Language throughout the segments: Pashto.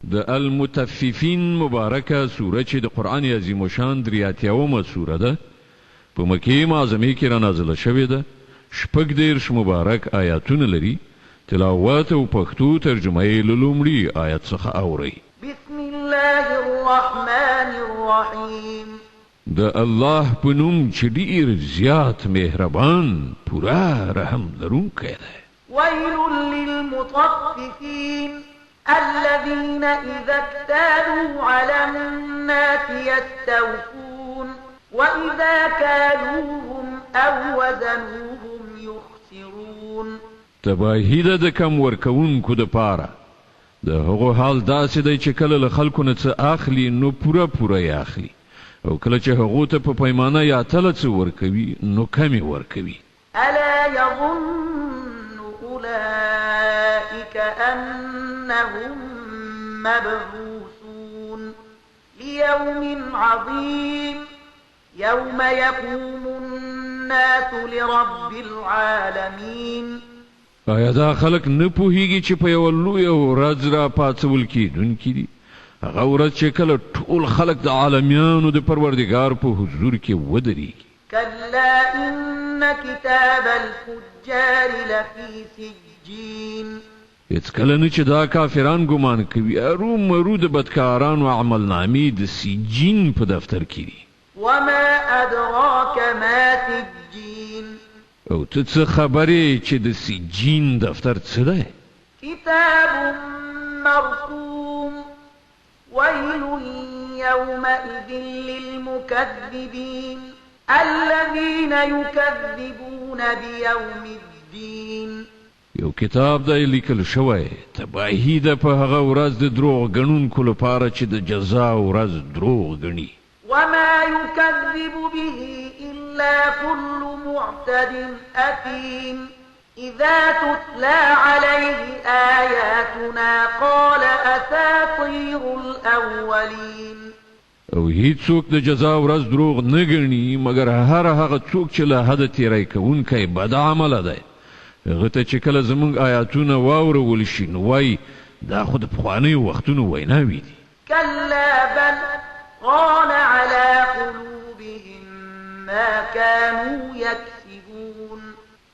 د المطففین مبارکه سوره چې د قرآن عظیم الشان 83 سوره ده په مکې معظمه کې را نازله شوې ده. 14 مبارک آیاتونه لري. تلاوت او پښتو ترجمه یې له لومړي آیت څخه اورئ. بسم الله الرحمن الرحیم. د الله په نوم چې ډېر زیات مهربان پورا رحم لرونکی دی. ويل للمطففين الذين إذا اكتالوا على الناس يستوفون وإذا كالوهم أو وزنوهم يخسرون. تباهی ده د کم ورکوونکو د پاره. د هغو حال داسې دی چې کله له خلکو نه څه اخلي نو پوره یې اخلي، او کله چې هغو ته په پیمانه یا تله څه ورکوي نو کمې ورکوي. ألا يظن أولئك أنهم مبعوثون ليوم عظيم يوم يقوم الناس لرب العالمين. آیا دا خلک نه پوهیږي چې په یوه لویه ورځ را پاڅول کیدونکي دي، هغه ورځ چې کله ټول خلک د عالمیانو د پروردګار په حضور کې ودرېږي. كلا إن كتاب الفجار لفي سجين. هیڅکله نه چې دا کافران ګمان کوي ارومرو د بدکارانو عملنامې د سجین په دفتر کې دي. وما أدراك ما سجين. او ته څه خبرې چې د سجین دفتر څه دی؟ كتاب مرسوم ويل يومئذ للمكذبين الذين يكذبون بيوم الدين. یو کتاب دی لیکل شوی، تباهی ده په هغه ورځ د دروغ ګڼونکو لپاره چې د جزا ورځ دروغ ګڼي. وما يكذب به إلا كل معتد أثيم إذا تتلى عليه آياتنا قال أساطير الأولين. او هیڅوک د جزا ورځ دروغ نه ګڼي مګر هغه څوک چې له حده تیری کوونکی بد عمله دی. هغه ته چې کله زموږ آیاتونه واورول شي نو وایي دا خو د پخوانیو وختونو ویناوې دي. كلا بل ران على قلوبهم ما كانوا يكسبون.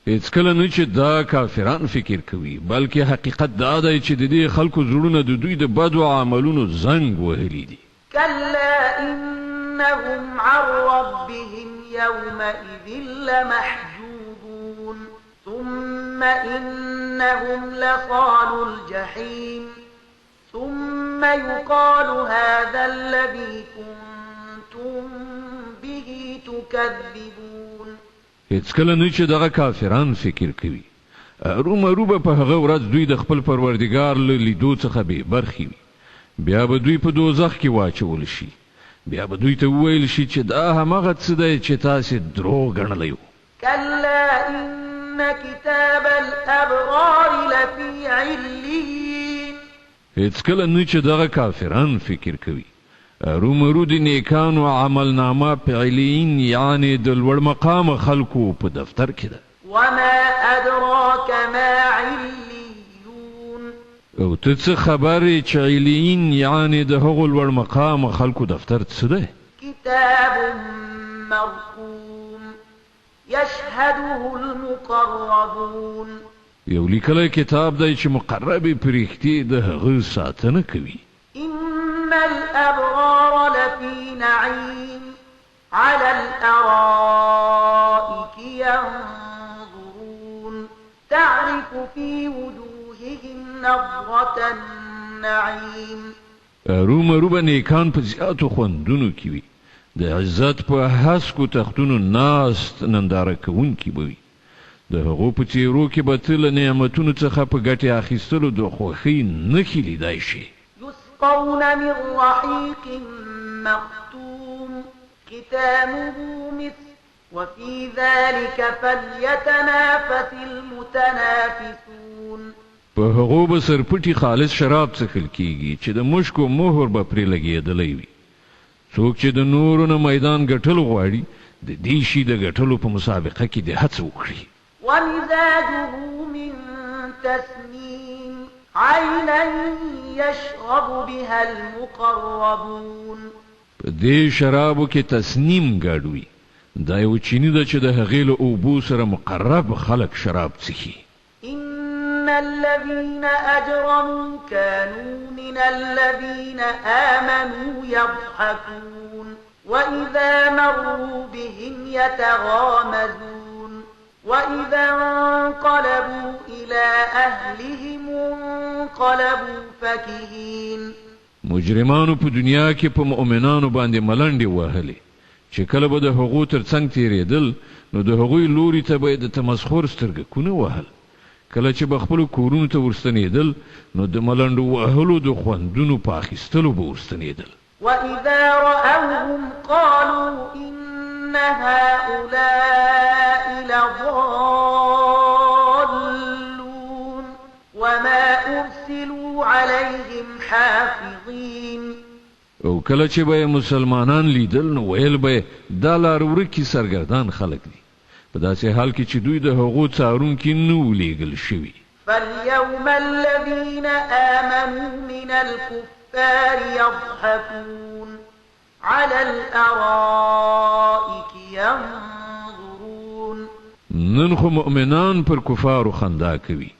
هیڅکله نه چې دا کافران فکر کوي، بلکې حقیقت دا دی چې د دې خلکو زړونه د دوی د بدو عملونو زنګ وهلي دي. كلا إنهم عن ربهم يومئذ لمحجوبون ثم إنهم لصالوا الجحيم ثم يقال هذا الذي كنتم به تكذبون. هیڅکله نه چې دغه کافران فکر کوي ارومرو به په هغه ورځ دوی د خپل پروردګار له لیدو څخه بې برخې وي. بیا به دوی په دوزخ کې واچول شي. بیا به دوی ته وویل شي چې دا همغه څه دی چې تاسې دروغ ګڼلی وو. كلا إن كتاب الأبرار لفي عليين. هیڅکله نه چې دغه کافران فکر کوي ارومرو د نیکانو عملنامه په علیین یعنی د لوړ مقام خلکو په دفتر کې ده. وما أدراك ما عليون. او ته څه خبرې چې علیین یعنی د هغو لوړ مقام خلکو دفتر څه دی؟ كتاب مرقوم يشهده المقربون. یو لیکلی کتاب دی چې مقربې پرښتې د هغه ساتنه کوي. إن الأبرار لفي نعيم على الأرائك ينظرون تعرف في وجوههم نضرة النعيم. ارومرو به نیکان په زیاتو خوندونو کې وي، د عزت په هسکو تختونو ناست ننداره کوونکي به وي. د هغو په څېرو کې به ته له نعمتونو څخه په ګټې اخیستلو د خوښۍ نښې لیدای شي. يسقون من رحيق مختوم ختامه مسك وفي ذلك فليتنافس المتنافسون. په هغو به سرپټي خالص شراب څښل کیږي چې د مشکو مهر به پرې لګېدلی وي. څوک چې د نورو نه میدان ګټل غواړي د دې شي د ګټلو په مسابقه کې د هڅه وکړي. ومزاجه من تسنیم عينا يشرب بها المقربون. په دې شرابو کې تسنیم ګډوي، دا یو چینی ده چې د هغې له اوبو سره مقرب خلک شراب څښي. إن الذين أجرموا كانوا من الذين آمنوا يضحكون وإذا مروا بهم يتغامزون وإذا انقلبوا إلى أهلهم انقلبوا فكهين. مجرمانو په دنیا کې په مؤمنانو باندې ملنډې وهلې چې کله به د هغو تر څنګ تېرېدل نو د هغوی لوري ته به یې د تمسخر سترګکونه وهل. کله چې به خپلو کورونو ته ورستنېدل نو د ملنډو وهلو د خوندونو په اخیستلو به ورستنېدل. وإذا رأوهم قالوا إن هؤلاء لضالون وما أرسلوا عليهم حافظين. او کله چې به مسلمانان لیدل نو ویل به دا لار ورکي سرګردان خلک دي، په داسې حال کې چې دوی د هغو څارونکي نه و لیږل شوي. فاليوم الذين آمنوا من الكفار يضحكون على الأرائك ينظرون. نن خو مؤمنان پر کفارو خندا کوي،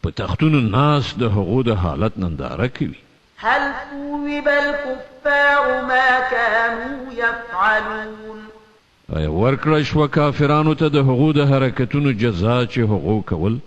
په تختونو ناس د هغو د حالت ننداره کوي. هل ثوب الكفار ما كانوا يفعلون. ورکړه شوه کافرانو ته د هغو د حرکتونو جزا چې هغو کول.